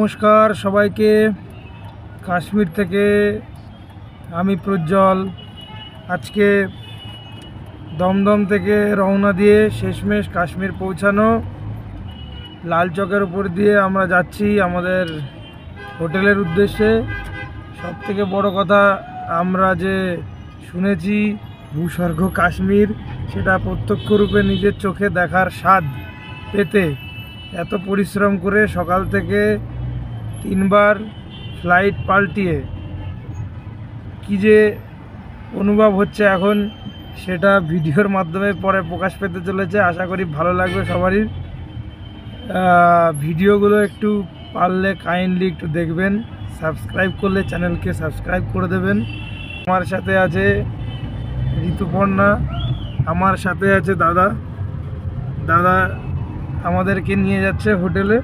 নমস্কার সবাইকে। কাশ্মীর থেকে আমি প্রজ্জ্বল। আজকে দমদম থেকে রওনা দিয়ে শেষমেশ কাশ্মীর পৌঁছানো। লাল চকের উপর দিয়ে আমরা যাচ্ছি আমাদের হোটেলের উদ্দেশ্যে। সবথেকে বড় কথা, আমরা যে শুনেছি ভূস্বর্গ কাশ্মীর, সেটা প্রত্যক্ষ রূপে নিজের চোখে দেখার স্বাদ পেতে এত পরিশ্রম করে সকাল থেকে 3 বার ফ্লাইট পাল্টিয়ে কি যে অনুভব হচ্ছে এখন, সেটা ভিডিওর মাধ্যমে পরে প্রকাশ পেতে চলেছে। আশা করি ভালো লাগবে সবারই। ভিডিওগুলো একটু পারলে কাইন্ডলি একটু দেখবেন, সাবস্ক্রাইব করলে চ্যানেলকে সাবস্ক্রাইব করে দেবেন। আমার সাথে আছে ঋতুপর্ণা, আমার সাথে আছে দাদা আমাদেরকে নিয়ে যাচ্ছে হোটেলে।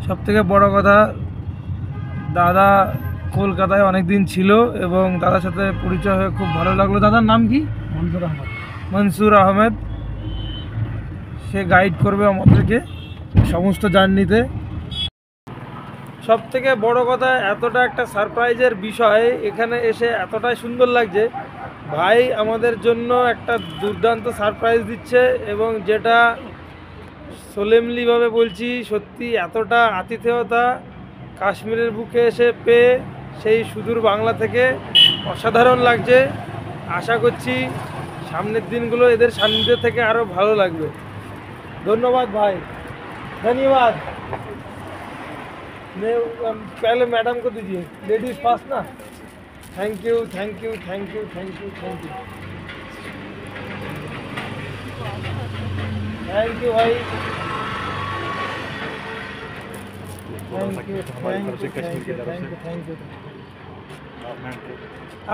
সবথেকে বড় কথা, দাদা কলকাতায় অনেক দিন ছিল এবং দাদার সাথে পরিচয় হয়ে খুব ভালো লাগলো। দাদার নাম কি? মনসুর আহমেদ। সে গাইড করবে আমাদেরকে সমস্ত জার্নিতে। সবথেকে বড় কথা, এতটা একটা সারপ্রাইজের বিষয়, এখানে এসে এতটাই সুন্দর লাগছে। ভাই আমাদের জন্য একটা দুর্দান্ত সারপ্রাইজ দিচ্ছে এবং যেটা সোলেমলিভাবে বলছি, সত্যি এতটা আতিথেয়তা কাশ্মীরের বুকে এসে পেয়ে সেই সুদূর বাংলা থেকে অসাধারণ লাগছে। আশা করছি সামনের দিনগুলো এদের সান্নিধ্য থেকে আরও ভালো লাগবে। ধন্যবাদ ভাই, ধন্যবাদ। पहले मैडम को दीजिए, लेडीज फास्ट ना। Thank you thank you thank you thank you thank you thank you भाई, thank you thank you thank you.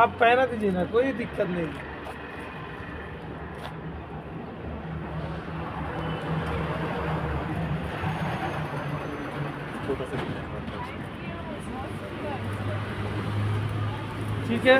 आप पहना दीजिए ना, कोई दिक्कत नहीं। ठीक है।